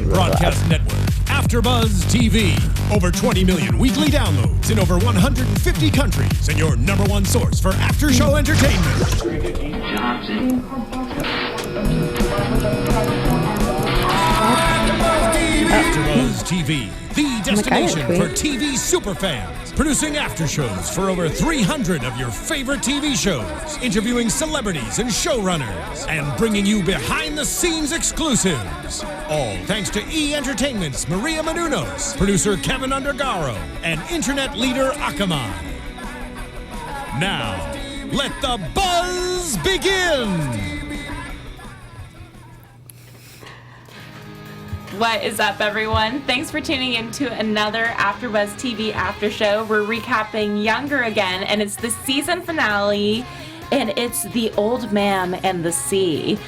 broadcast network, AFTERBUZZ TV. Over 20 million weekly downloads in over 150 countries, and your number one source for after-show entertainment. AFTERBUZZ TV, the destination for TV superfans. Producing aftershows for over 300 of your favorite TV shows, interviewing celebrities and showrunners, and bringing you behind-the-scenes exclusives. All thanks to E! Entertainment's Miriam, producer Kevin Undergaro, and internet leader Akamai. Now, let the buzz begin! What is up, everyone? Thanks for tuning in to another AFTERBUZZ TV After Show. We're recapping Younger again, and it's the season finale, and it's the old ma'am and the sea.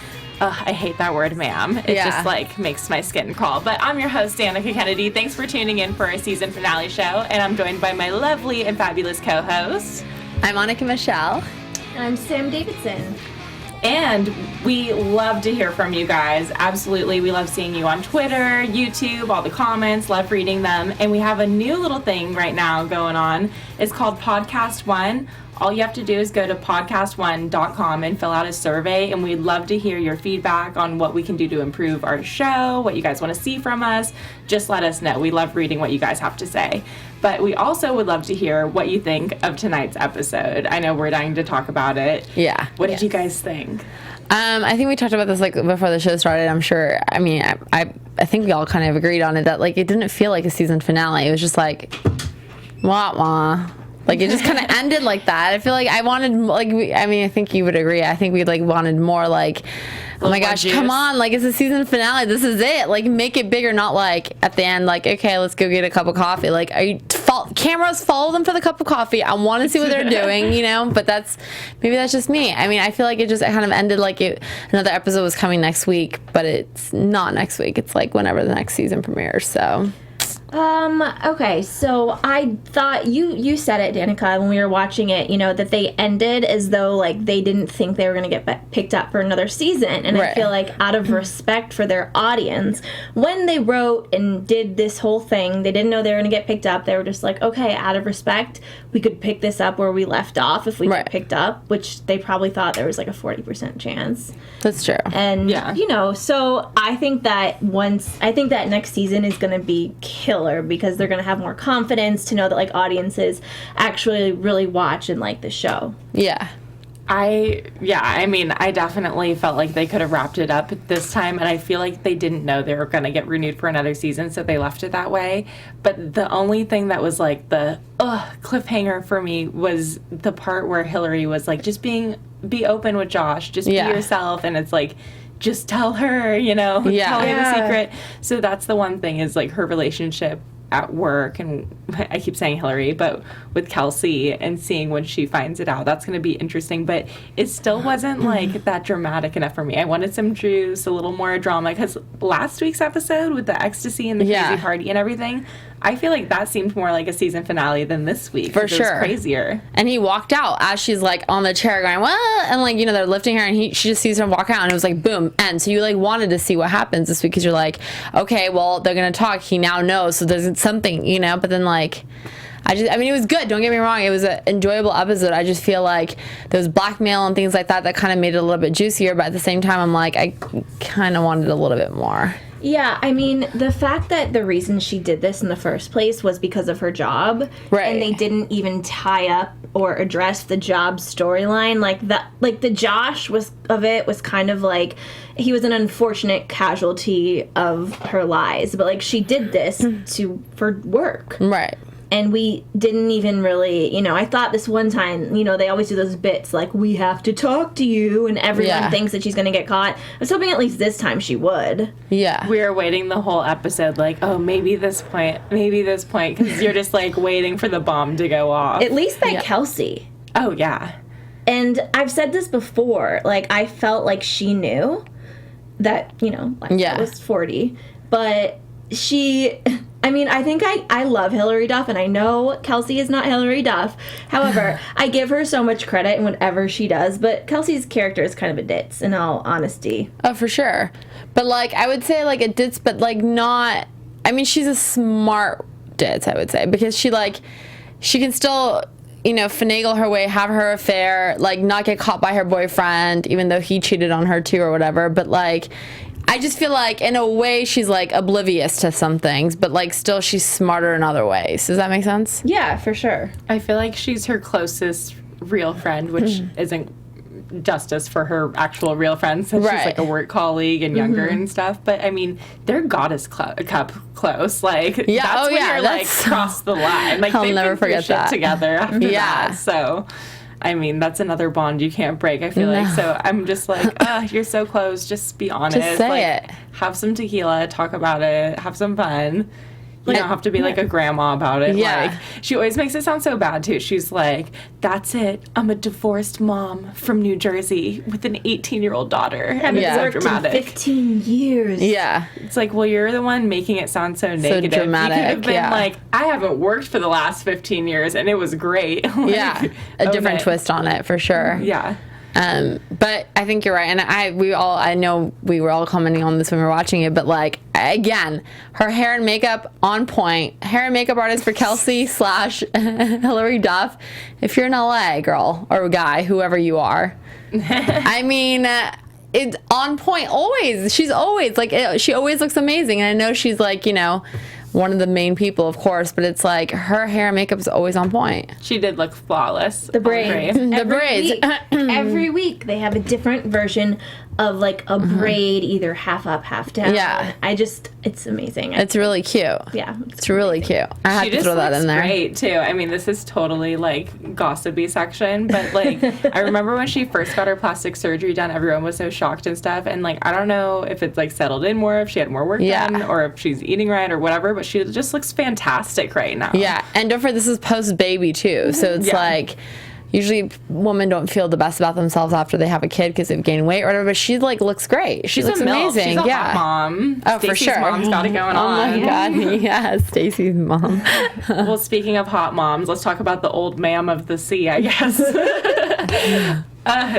I hate that word, ma'am. It just, makes my skin crawl. But I'm your host, Danica Kennedy. Thanks for tuning in for our season finale show, and I'm joined by my lovely and fabulous co-host. I'm Annika Michelle. And I'm Sam Davidson. And we love to hear from you guys. Absolutely. We love seeing you on Twitter, YouTube, all the comments, love reading them. And we have a new little thing right now going on. It's called Podcast One. All you have to do is go to podcastone.com and fill out a survey, and we'd love to hear your feedback on what we can do to improve our show, what you guys want to see from us. Just let us know. We love reading what you guys have to say. But we also would love to hear what you think of tonight's episode. I know we're dying to talk about it. Yeah. What did you guys think? I think we talked about this before the show started. I'm sure. I mean, I think we all kind of agreed on it that it didn't feel like a season finale. It was just wah wah. It just kind of ended like that. I feel like I wanted, I think you would agree. I think we wanted more, oh my gosh, come on, it's a season finale. This is it. Make it bigger, not at the end, okay, let's go get a cup of coffee. Are you, cameras follow them for the cup of coffee. I want to see what they're doing, but maybe that's just me. I mean, I feel like it just kind of ended another episode was coming next week, but it's not next week. It's whenever the next season premieres, so. Okay, so I thought you said it, Danica, when we were watching it, that they ended as though they didn't think they were going to get picked up for another season. And right. I feel out of respect for their audience, when they wrote and did this whole thing, they didn't know they were going to get picked up. They were just okay, out of respect, we could pick this up where we left off if we get picked up, which they probably thought there was a 40% chance. That's true. And, so I think that next season is going to be killer because they're going to have more confidence to know that audiences actually really watch and like the show. Yeah. I definitely felt like they could have wrapped it up this time, and I feel like they didn't know they were going to get renewed for another season, so they left it that way. But the only thing that was the cliffhanger for me was the part where Hilary was just be open with Josh, just be yourself, and it's just tell her, tell her the secret. So that's the one thing is her relationship at work, and I keep saying Hilary, but with Kelsey and seeing when she finds it out, that's going to be interesting. But it still wasn't that dramatic enough for me. I wanted some juice, a little more drama, because last week's episode with the ecstasy and the crazy party and everything, I feel like that seemed more like a season finale than this week. For sure. It was crazier. And he walked out as she's on the chair going, well, and they're lifting her, and she just sees him walk out, and it was boom, end. So you wanted to see what happens this week because you're okay, well, they're going to talk. He now knows, so there's something, but then it was good. Don't get me wrong. It was an enjoyable episode. I just feel there was blackmail and things like that kind of made it a little bit juicier, but at the same time, I'm I kind of wanted a little bit more. Yeah, I mean, the fact that the reason she did this in the first place was because of her job, right? And they didn't even tie up or address the job storyline, the Josh was kind of he was an unfortunate casualty of her lies, but she did this for work, right? And we didn't even really, I thought this one time, they always do those bits we have to talk to you, and everyone thinks that she's going to get caught. I was hoping at least this time she would. Yeah. We were waiting the whole episode maybe this point, because you're just waiting for the bomb to go off. At least that Kelsey. Oh, yeah. And I've said this before, I felt she knew that, I was 40, but she I mean, I think I love Hilary Duff, and I know Kelsey is not Hilary Duff. However, I give her so much credit in whatever she does, but Kelsey's character is kind of a ditz, in all honesty. Oh, for sure. But, like, I would say, like, a ditz, but, like, not... I mean, she's a smart ditz, I would say, because she can still... finagle her way, have her affair, like, not get caught by her boyfriend, even though he cheated on her too or whatever. But, like, I just feel like, in a way, she's, like, oblivious to some things, but, like, still she's smarter in other ways. Does that make sense? Yeah, for sure. I feel like she's her closest real friend, which isn't justice for her actual real friends, since she's, like, a work colleague and younger and stuff. But, I mean, they're goddess cup close. Like, that's when you're, like, cross the line. Like, I'll never forget that. Together after that. So... I mean, that's another bond you can't break, I feel like. So I'm just like, you're so close. Just be honest. Just say it. Have some tequila, talk about it, have some fun. You don't have to be like a grandma about it. Yeah. Like, she always makes it sound so bad, too. She's like, that's it. I'm a divorced mom from New Jersey with an 18-year-old daughter. And it's so dramatic. 15 years. Yeah. It's like, well, you're the one making it sound so negative. So dramatic, you could have been like, I haven't worked for the last 15 years, and it was great. Like, a different twist on it, for sure. Yeah. But I think you're right, and I know we were all commenting on this when we were watching it, but, like, again, her hair and makeup on point. Hair and makeup artist for Kelsey / Hilary Duff. If you're in LA, girl or guy, whoever you are, I mean, it's on point always. She's always like, she always looks amazing, and I know she's like, one of the main people, of course, but it's like her hair and makeup is always on point. She did look flawless. The braids. The braids. Every week they have a different version of, like, a braid, either half up, half down. Yeah. It's amazing. It's really cute. Yeah. It's really cute. I had to throw that in there. Great, too. I mean, this is totally, like, gossipy section, but, like, I remember when she first got her plastic surgery done, everyone was so shocked and stuff, and, like, I don't know if it's, like, settled in more, if she had more work done, or if she's eating right or whatever, but she just looks fantastic right now. Yeah, and don't forget, this is post-baby, too, so it's like... Usually, women don't feel the best about themselves after they have a kid because they've gained weight or whatever. But she, like, looks great. She looks amazing. She's a hot mom. Oh, Stacey's for sure. Mom's got it going on. Oh my god, yeah, Stacey's mom. Well, speaking of hot moms, let's talk about the old ma'am of the sea, I guess.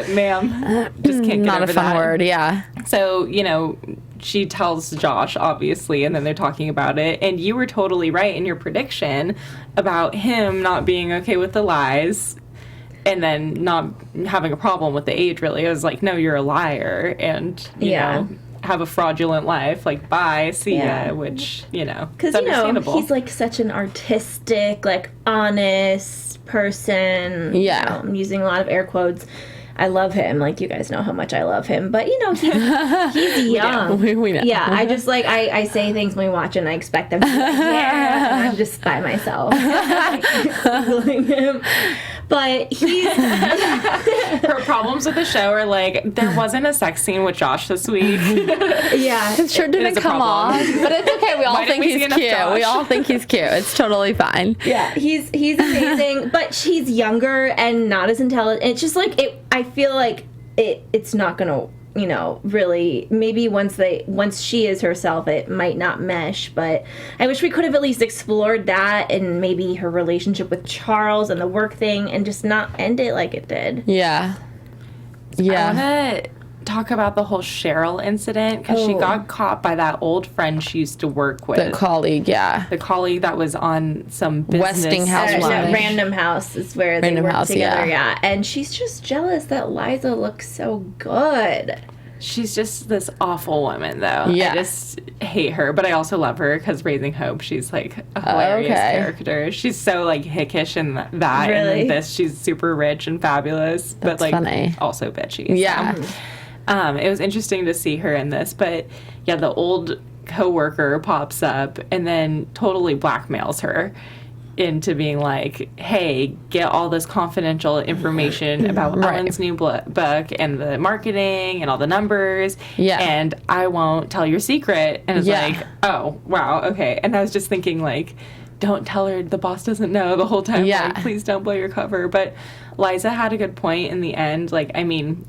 Ma'am, just can't get Not over a fun that word. Yeah. So she tells Josh, obviously, and then they're talking about it. And you were totally right in your prediction about him not being okay with the lies. And then not having a problem with the age, really. I was like, no, you're a liar. And, you know, have a fraudulent life. Like, bye, see ya. Which, because, understandable. he's, like, such an artistic, like, honest person. Yeah. I'm using a lot of air quotes. I love him. Like, you guys know how much I love him. But, he's young. We know. Yeah, I just, like, I say things when we watch and I expect them to be like, yeah. And I'm just by myself. Googling him. But her problems with the show are like, there wasn't a sex scene with Josh this week. Yeah. It sure didn't come off. But it's okay. We all think he's cute. We all think he's cute. It's totally fine. Yeah, he's amazing, but she's younger and not as intelligent. It's just like I feel like it's not gonna, really, maybe once she is herself, it might not mesh, but I wish we could have at least explored that and maybe her relationship with Charles and the work thing and just not end it like it did. Yeah. Yeah. I want to talk about the whole Cheryl incident because she got caught by that old friend she used to work with. The colleague, yeah. The colleague that was on some business. Westinghouse. Random House is where they work together, yeah. And she's just jealous that Liza looks so good. She's just this awful woman, though. Yeah. I just hate her, but I also love her because Raising Hope, she's like a hilarious character. She's so like hickish in that, really? and in this she's super rich and fabulous, but like funny. Also bitchy. Yeah. So. It was interesting to see her in this, but yeah, the old coworker pops up and then totally blackmails her into being like, hey, get all this confidential information about Ellen's new book and the marketing and all the numbers, and I won't tell your secret. And it's like, oh, wow, okay. And I was just thinking, like, don't tell her the boss doesn't know the whole time. Like, please don't blow your cover. But Liza had a good point in the end. Like, I mean,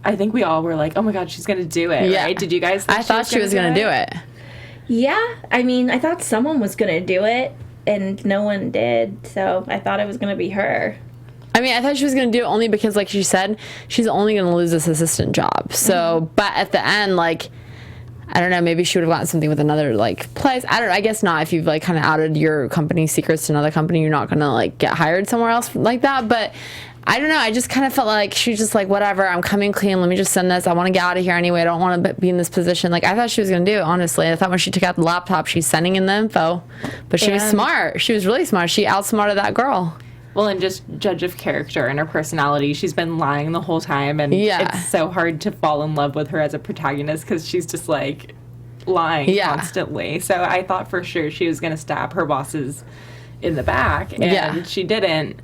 I think we all were like, oh my God, she's going to do it, right? Did you guys think I thought she was going to do it. Yeah, I mean, I thought someone was going to do it, and no one did, so I thought it was going to be her. I mean, I thought she was going to do it only because, like she said, she's only going to lose this assistant job. So, but at the end, like, I don't know, maybe she would have gotten something with another, like, place. I don't know, I guess not. If you've, like, kind of outed your company secrets to another company, you're not going to, like, get hired somewhere else like that. But I don't know, I just kind of felt like she was just like, whatever, I'm coming clean, let me just send this, I want to get out of here anyway, I don't want to be in this position. Like, I thought she was going to do it, honestly. I thought when she took out the laptop, she's sending in the info. But she was smart. She was really smart. She outsmarted that girl. Well, and just judge of character and her personality. She's been lying the whole time, and it's so hard to fall in love with her as a protagonist because she's just, like, lying constantly. So I thought for sure she was going to stab her bosses in the back, and she didn't.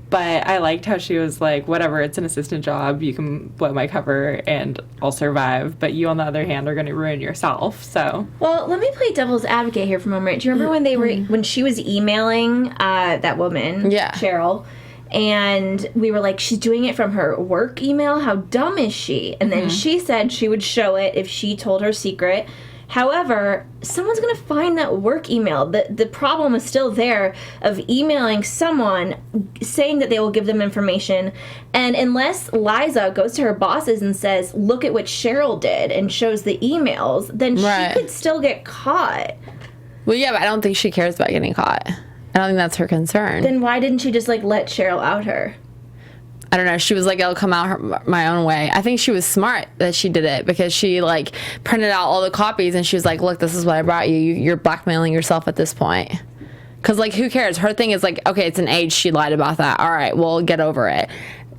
But I liked how she was like, whatever, it's an assistant job. You can blow my cover and I'll survive. But you, on the other hand, are going to ruin yourself. So, well, let me play devil's advocate here for a moment. Do you remember when she was emailing that woman, Cheryl, and we were like, she's doing it from her work email? How dumb is she? And then she said she would show it if she told her secret. However, someone's going to find that work email. The problem is still there of emailing someone saying that they will give them information. And unless Liza goes to her bosses and says, look at what Cheryl did and shows the emails, then she could still get caught. Well, yeah, but I don't think she cares about getting caught. I don't think that's her concern. Then why didn't she just, like, let Cheryl out her? I don't know. She was like, I'll come out my own way. I think she was smart that she did it because she, like, printed out all the copies and she was like, look, this is what I brought you. You're blackmailing yourself at this point. Because, like, who cares? Her thing is like, okay, it's an age. She lied about that. All right, we'll get over it.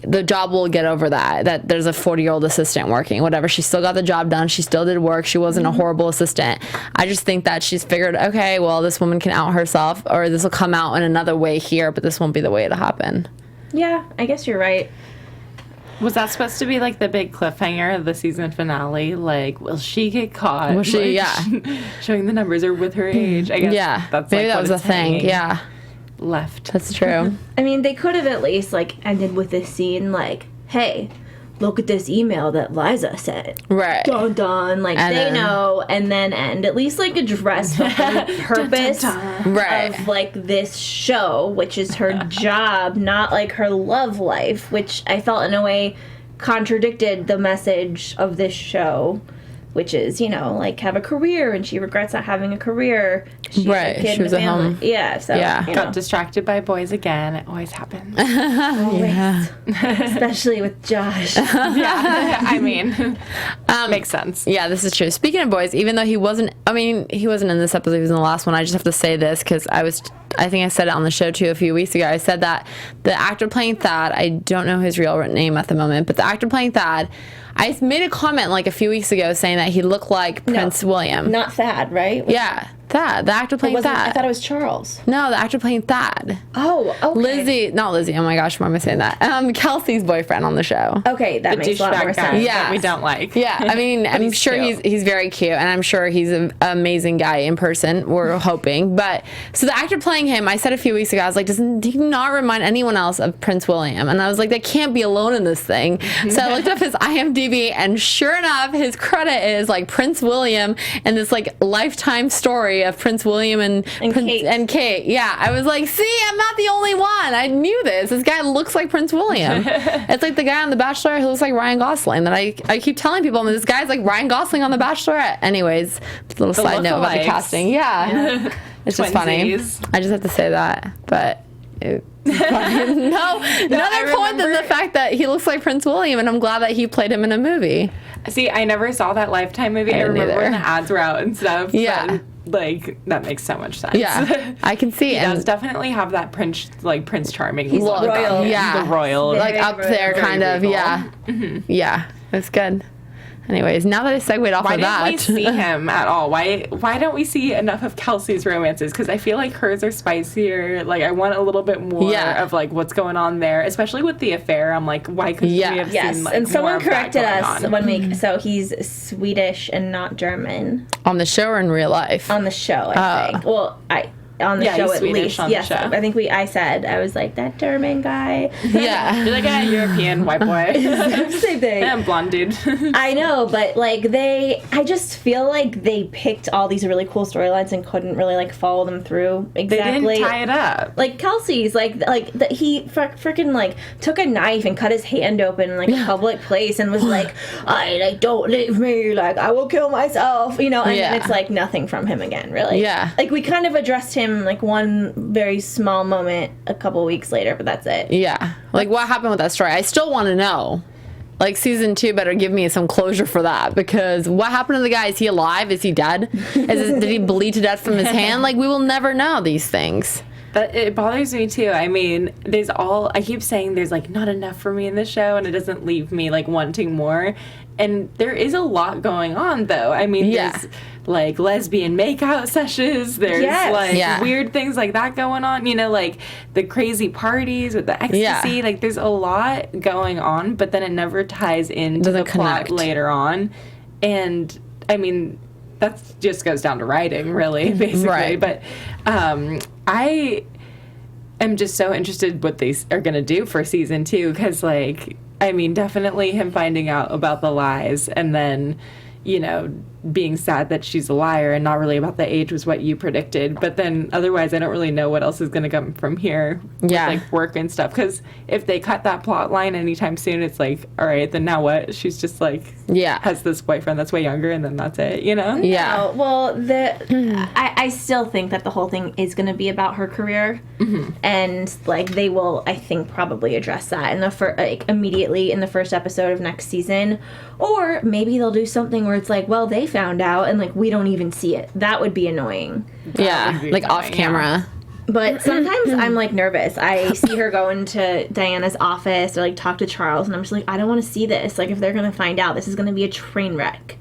The job will get over that there's a 40-year-old assistant working, whatever. She still got the job done. She still did work. She wasn't a horrible assistant. I just think that she's figured, okay, well, this woman can out herself, or this will come out in another way here, but this won't be the way it'll happen. Yeah, I guess you're right. Was that supposed to be, like, the big cliffhanger of the season finale? Like, will she get caught? Will she, like, showing the numbers or with her age? I guess that's maybe like that was a thing. Yeah. Left. That's true. I mean, they could have at least, like, ended with this scene, like, hey, look at this email that Liza sent. Right. Dun dun. Like, and they know, and then end. At least, like, address the whole purpose dun, dun. of, like, this show, which is her job, not, like, her love life, which I felt in a way contradicted the message of this show, which is, you know, like, have a career, and she regrets not having a career. She was at home. Yeah, so, you know. Got distracted by boys again. It always happens. Yeah. Especially with Josh. I mean, makes sense. Yeah, this is true. Speaking of boys, even though he wasn't in this episode, he was in the last one, I just have to say this, because I think I said it on the show, too, a few weeks ago. I said that the actor playing Thad, I don't know his real name at the moment, but the actor playing Thad, I made a comment like a few weeks ago saying that he looked like Prince William. Not Thad, right? Yeah, Thad. The actor playing Thad. I thought it was Charles. No, the actor playing Thad. Oh, okay. Not Lizzie. Oh my gosh, why am I saying that? Kelsey's boyfriend on the show. Okay, that makes a lot more sense. Yeah, we don't like. Yeah, I mean, I'm sure he's very cute, and I'm sure he's an amazing guy in person. We're hoping, but so the actor playing him, I said a few weeks ago, I was like, does he not remind anyone else of Prince William? And I was like, they can't be alone in this thing. So I looked up his IMDb, and sure enough, his credit is like Prince William and this like lifetime story of Prince William and Kate. Yeah, I was like, see, I'm not the only one. I knew this. This guy looks like Prince William. It's like the guy on The Bachelor who looks like Ryan Gosling. That I keep telling people, this guy's like Ryan Gosling on The Bachelorette. Anyways, little side note about the casting. Yeah. It's just funny. I just have to say that, but. Another point than the fact that he looks like Prince William, and I'm glad that he played him in a movie. See, I never saw that Lifetime movie. I remember when the ads were out and stuff. Yeah. But, like, that makes so much sense. Yeah, I can see it. He does definitely have that Prince Charming look. Royal. Yeah. The royal. Like, up there, kind of. Yeah. Mm-hmm. Yeah, it's good. Anyways, now that I segued off of that. Why didn't we see him at all? Why don't we see enough of Kelsey's romances? Because I feel like hers are spicier. Like, I want a little bit more of, like, what's going on there. Especially with the affair. I'm like, why couldn't we have seen, like, and someone corrected us on? so he's Swedish and not German. On the show or in real life? On the show, I think. Well, on the show at least. Yes, I think I was like, that German guy. Yeah. You're like a European white boy. Same thing. And blonde dude. I know, but like I just feel like they picked all these really cool storylines and couldn't really like follow them through exactly. They didn't tie it up. Like Kelsey's, he freaking like took a knife and cut his hand open in like a public place and was like, don't leave me, like I will kill myself, and then it's like nothing from him again, really. Yeah. Like we kind of addressed him like one very small moment a couple weeks later, but that's it. Yeah. Like what happened with that story? I still want to know. Like season 2 better give me some closure for that, because what happened to the guy? Is he alive? Is he dead? Did he bleed to death from his hand? Like we will never know these things. But it bothers me too. I mean, I keep saying there's like not enough for me in the show, and it doesn't leave me like wanting more. And there is a lot going on, though. I mean, there's like lesbian makeout sessions. There's weird things like that going on. Like the crazy parties with the ecstasy. Yeah. Like there's a lot going on, but then it never ties into the plot later on. And I mean, that just goes down to writing, really, basically. Right. But I am just so interested what they are going to do for season 2, because like, I mean, definitely him finding out about the lies and then, being sad that she's a liar and not really about the age was what you predicted. But then otherwise, I don't really know what else is going to come from here with like work and stuff. Because if they cut that plot line anytime soon, it's like, all right, then now what? She's just like, has this boyfriend that's way younger, and then that's it, Yeah. No, well, I still think that the whole thing is going to be about her career. Mm-hmm. And like they will, I think, probably address that immediately in the first episode of next season. Or maybe they'll do something where it's like, well, they found out and like we don't even see it. That would be annoying. Like off camera. But sometimes I'm like nervous. I see her go into Diana's office or like talk to Charles, and I'm just like, I don't want to see this. Like if they're gonna find out, this is gonna be a train wreck.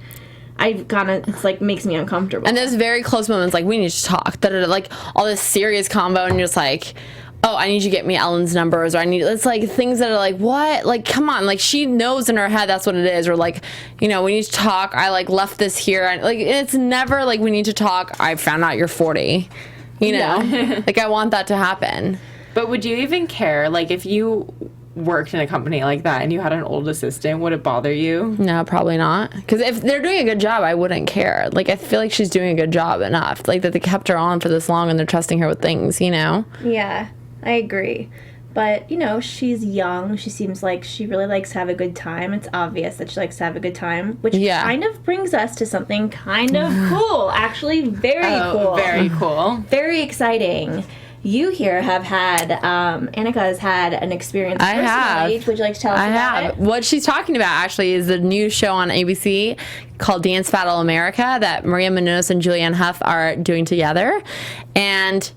It's like makes me uncomfortable. And there's very close moments like we need to talk. Like all this serious combo, and you're just like, oh, I need you to get me Ellen's numbers, or it's like things that are like, what? Like, come on. Like, she knows in her head that's what it is. Or like, we need to talk. I like left this here. Like, it's never like we need to talk. I found out you're 40. Like, I want that to happen. But would you even care? Like, if you worked in a company like that and you had an old assistant, would it bother you? No, probably not. Because if they're doing a good job, I wouldn't care. Like, I feel like she's doing a good job enough. Like, that they kept her on for this long and they're trusting her with things, Yeah. I agree. But, she's young. She seems like she really likes to have a good time. It's obvious that she likes to have a good time, which kind of brings us to something kind of cool. Actually, very cool. Very cool. Very exciting. You here have had, Annika has had an experience personally. I have. Would you like to tell us about it? What she's talking about, actually, is the new show on ABC called Dance Battle America that Miriam Menounos and Julianne Hough are doing together. And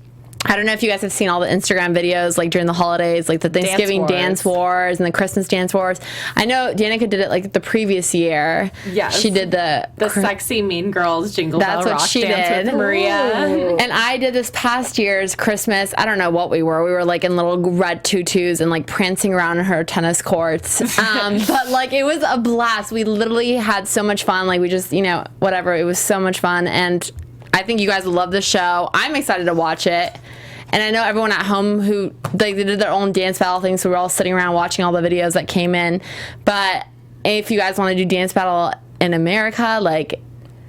I don't know if you guys have seen all the Instagram videos, like during the holidays, like the Thanksgiving dance wars and the Christmas dance wars. I know Danica did it like the previous year. Yes. She did the sexy Mean Girls Jingle Bell Rock dance with Maria. Ooh. And I did this past year's Christmas. I don't know what we were. We were like in little red tutus and like prancing around in her tennis courts. But like it was a blast. We literally had so much fun. Like we just, whatever. It was so much fun. And I think you guys will love the show. I'm excited to watch it. And I know everyone at home who they did their own dance battle thing, so we're all sitting around watching all the videos that came in. But if you guys want to do dance battle in America, like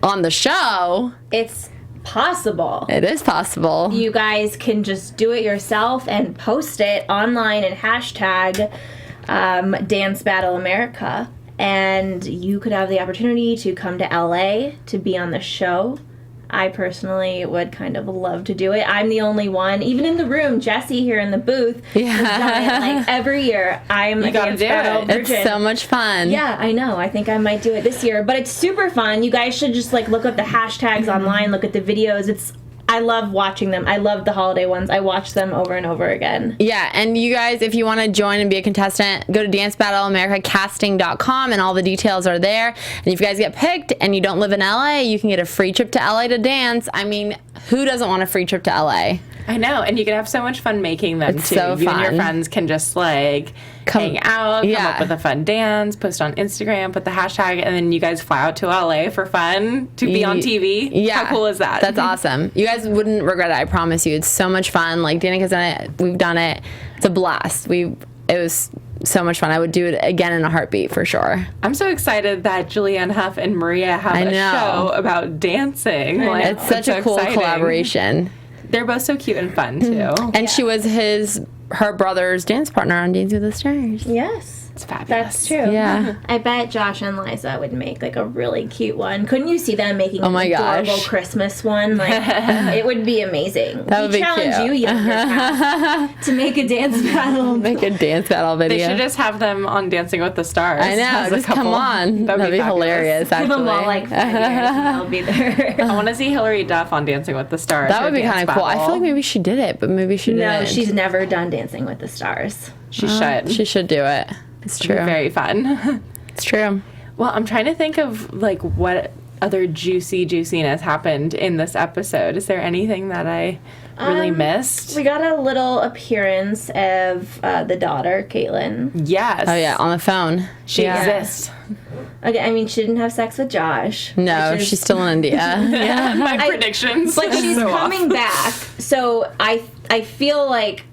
on the show, it's possible. It is possible. You guys can just do it yourself and post it online and hashtag Dance Battle America. And you could have the opportunity to come to LA to be on the show. I personally would kind of love to do it. I'm the only one, even in the room. Jesse here in the booth has done it like every year. I'm a Dance Battle virgin. It's so much fun. Yeah, I know. I think I might do it this year, but it's super fun. You guys should just like look up the hashtags online, look at the videos. I love watching them. I love the holiday ones. I watch them over and over again. Yeah, and you guys, if you want to join and be a contestant, go to dancebattleamericacasting.com and all the details are there. And if you guys get picked and you don't live in LA, you can get a free trip to LA to dance. I mean, who doesn't want a free trip to LA? I know, and you can have so much fun making them, It's too. so You and your fun. friends can just, like, hang out, come up with a fun dance, post on Instagram, put the hashtag, and then you guys fly out to LA for fun to be on TV. Yeah. How cool is that? That's awesome. You guys wouldn't regret it, I promise you. It's so much fun. Like, Danica's done it. We've done it. It's a blast. It was so much fun. I would do it again in a heartbeat for sure. I'm so excited that Julianne Hough and Maria have a show about dancing. Like, It's such a cool collaboration. They're both so cute and fun, too. And she was her brother's dance partner on Dancing with the Stars. Yes. It's fabulous. That's true. Yeah. I bet Josh and Liza would make like a really cute one. Couldn't you see them making an adorable Christmas one? Like it would be amazing. That would be challenge cute. you, younger cast, to make a dance battle. Make a dance battle video. They should just have them on Dancing with the Stars. I know. Just come on. That'd be hilarious, actually. Give them all like 5 years and they'll be there. I want to see Hilary Duff on Dancing with the Stars. That would be kind of cool. I feel like maybe she did it, but maybe she didn't. No, she's never done Dancing with the Stars. She should. She should do it. It's true. Very fun. It's true. Well, I'm trying to think of like what other juiciness happened in this episode. Is there anything that I really missed? We got a little appearance of the daughter, Caitlin. Yes. Oh yeah, on the phone. She exists. Okay, I mean, she didn't have sex with Josh. No, she's still in India. Yeah. My predictions. Like she's so coming off. back, so I feel like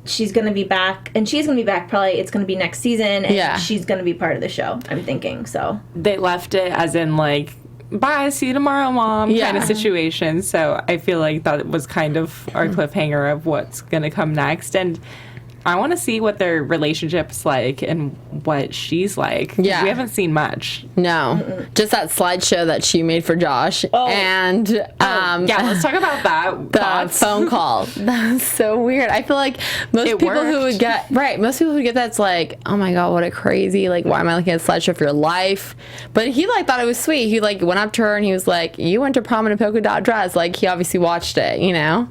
she's gonna be back, and she's gonna be back. Probably it's gonna be next season, and she's gonna be part of the show. I'm thinking so. They left it as in like, bye, see you tomorrow, mom, kind of situation. So I feel like that was kind of our cliffhanger of what's gonna come next, and I want to see what their relationship's like and what she's like. Yeah. We haven't seen much. No. Just that slideshow that she made for Josh. Oh. And Yeah, let's talk about that. the Thoughts? phone call. That's so weird. I feel like most people who would get that's like, oh my god, what a crazy, like, why am I looking at a slideshow for your life? But he like thought it was sweet. He like went up to her and he was like, you went to prom in a polka dot dress. Like, he obviously watched it, you know?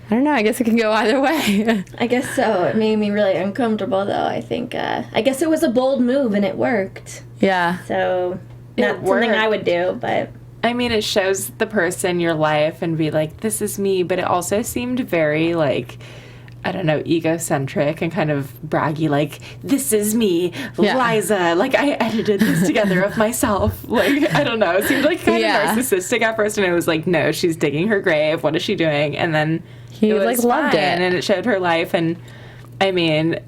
I don't know. I guess it can go either way. I guess so. It made me really uncomfortable, though. I think. I guess it was a bold move, and it worked. Yeah. So not something I would do, but. I mean, it shows the person in your life and be like, this is me. But it also seemed very, like, I don't know, egocentric and kind of braggy, like, this is me, Liza. Like, I edited this together of myself. Like, I don't know. It seemed like kind of narcissistic at first. And it was like, no, she's digging her grave. What is she doing? And then he like loved it. And it showed her life. And, I mean,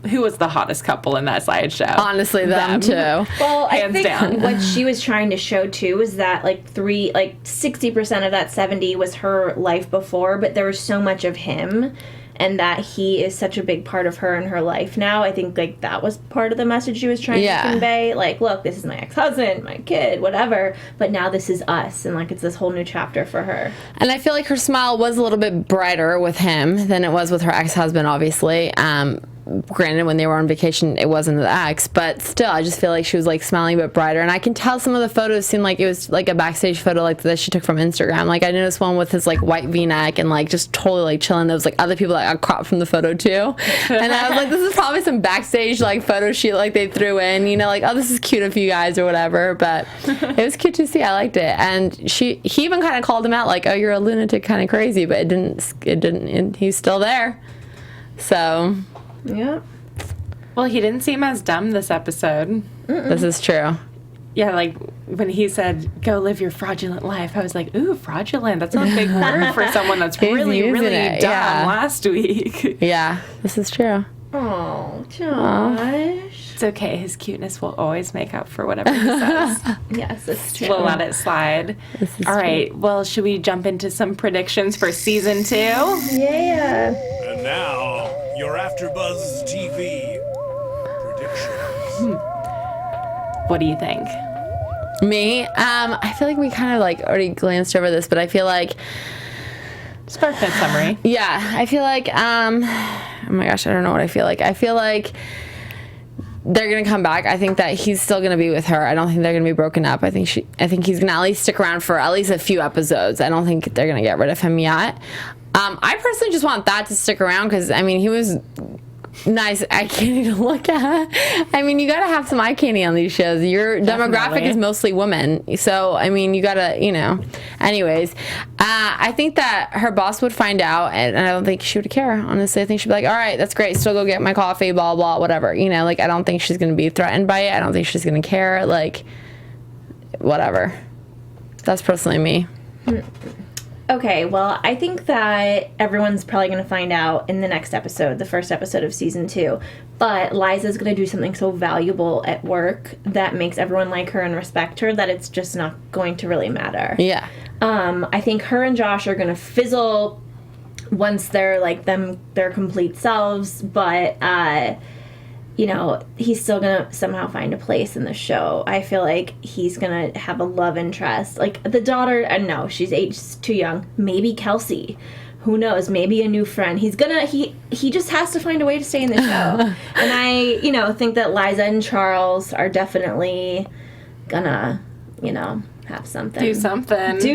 who was the hottest couple in that slideshow? Honestly, them too. Well, I think down. what she was trying to show too was that like 60% of that 70 was her life before, but there was so much of him, and that he is such a big part of her and her life now. I think like that was part of the message she was trying to convey. Like, look, this is my ex-husband, my kid, whatever, but now this is us, and like it's this whole new chapter for her. And I feel like her smile was a little bit brighter with him than it was with her ex-husband, obviously. Granted, when they were on vacation, it wasn't the ex, but still, I just feel like she was like smiling a bit brighter. And I can tell some of the photos seemed like it was like a backstage photo like that she took from Instagram. Like, I noticed one with his like white V-neck and like just totally like chilling. There was like other people that got cropped from the photo too. And I was like, this is probably some backstage like photo shoot like they threw in, you know, like, oh, this is cute of you guys or whatever. But it was cute to see. I liked it. And he even kind of called him out like, oh, you're a lunatic, kind of crazy. But it didn't, he's still there. So. Yeah. Well, he didn't seem as dumb this episode. This is true. Yeah, like when he said, go live your fraudulent life, I was like, ooh, fraudulent. That's not a big word for someone that's really dumb last week. Yeah, this is true. Oh, Josh. It's okay. His cuteness will always make up for whatever he says. Yes, it's true. We'll let it slide. All right. Well, should we jump into some predictions for season 2? Yeah. And now, your AFTERBUZZ TV predictions. What do you think? Me? I feel like we kind of like already glanced over this, but I feel like SparkNote summary. Yeah, I feel like oh my gosh, I don't know what I feel like. I feel like they're gonna come back. I think that he's still gonna be with her. I don't think they're gonna be broken up. I think he's gonna at least stick around for at least a few episodes. I don't think they're gonna get rid of him yet. I personally just want that to stick around because I mean he was nice eye candy to look at. I mean, you got to have some eye candy on these shows. Your demographic is mostly women. So, I mean, you got to, Anyways, I think that her boss would find out, and I don't think she would care, honestly. I think she'd be like, all right, that's great. Still go get my coffee, blah, blah, whatever. I don't think she's going to be threatened by it. I don't think she's going to care. Like, whatever. That's personally me. Okay, well, I think that everyone's probably going to find out in the next episode, the first episode of season 2. But Liza's going to do something so valuable at work that makes everyone like her and respect her that it's just not going to really matter. Yeah. I think her and Josh are going to fizzle once they're like their complete selves, but he's still gonna somehow find a place in the show. I feel like he's gonna have a love interest. Like the daughter, no, she's aged too young. Maybe Kelsey. Who knows? Maybe a new friend. He just has to find a way to stay in the show. And I, think that Liza and Charles are definitely gonna, have something. Do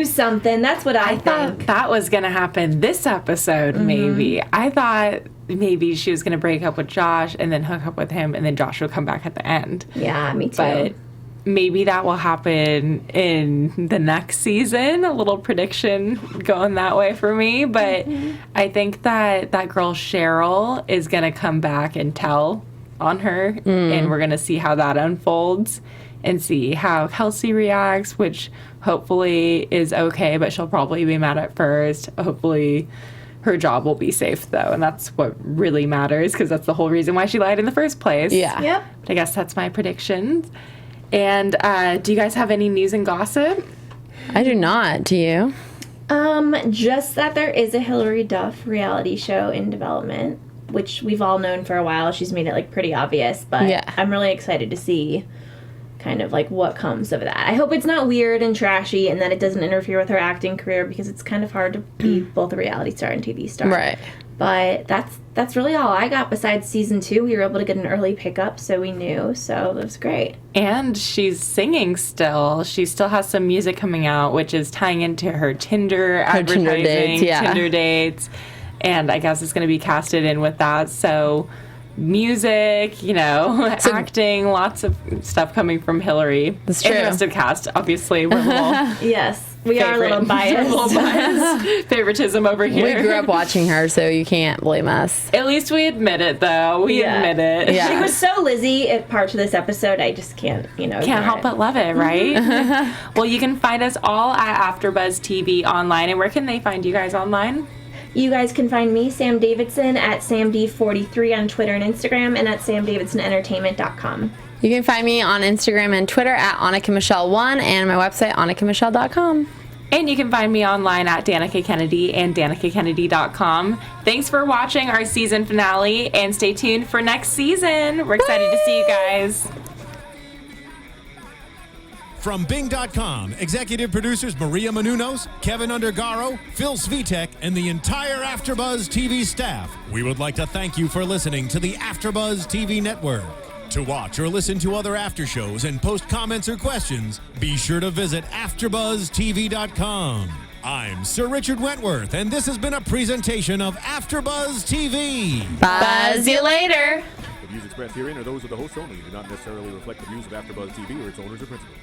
something. That's what I think. Thought that was gonna happen this episode, maybe. I thought maybe she was going to break up with Josh and then hook up with him and then Josh will come back at the end. Yeah, me too. But maybe that will happen in the next season. A little prediction going that way for me. But I think that girl Cheryl is going to come back and tell on her. And we're going to see how that unfolds and see how Kelsey reacts, which hopefully is okay, but she'll probably be mad at first. Hopefully her job will be safe, though, and that's what really matters, because that's the whole reason why she lied in the first place. Yeah. Yep. But I guess that's my predictions. And do you guys have any news and gossip? I do not. Do you? Just that there is a Hilary Duff reality show in development, which we've all known for a while. She's made it, pretty obvious, but yeah. I'm really excited to see kind of what comes of that. I hope it's not weird and trashy and that it doesn't interfere with her acting career, because it's kind of hard to be both a reality star and TV star. Right. But that's really all I got. Besides season 2, we were able to get an early pickup, so we knew. So that was great. And she's singing still. She still has some music coming out, which is tying into her Tinder advertising, Tinder dates. And I guess it's going to be casted in with that. So music, acting, lots of stuff coming from Hilary. That's true. And the rest of the cast, obviously. We're a little yes, we are a little biased. Favoritism over here. We grew up watching her, so you can't blame us. At least we admit it, though. We admit it. Yeah. She was so Lizzie at parts of this episode. I just can't, Can't help but love it, right? Well, you can find us all at AfterBuzz TV online. And where can they find you guys online? You guys can find me, Sam Davidson, at SamD43 on Twitter and Instagram, and at SamDavidsonEntertainment.com. You can find me on Instagram and Twitter at Annika Michelle1 and my website, AnnikaMichelle.com. And you can find me online at Danica Kennedy and DanicaKennedy.com. Thanks for watching our season finale, and stay tuned for next season. We're excited to see you guys. From Bing.com, executive producers Maria Menounos, Kevin Undergaro, Phil Svitek, and the entire AfterBuzz TV staff, we would like to thank you for listening to the AfterBuzz TV network. To watch or listen to other after shows and post comments or questions, be sure to visit AfterBuzzTV.com. I'm Sir Richard Wentworth, and this has been a presentation of AfterBuzz TV. Buzz you later. The views expressed herein are those of the hosts only and do not necessarily reflect the views of AfterBuzz TV or its owners or principals.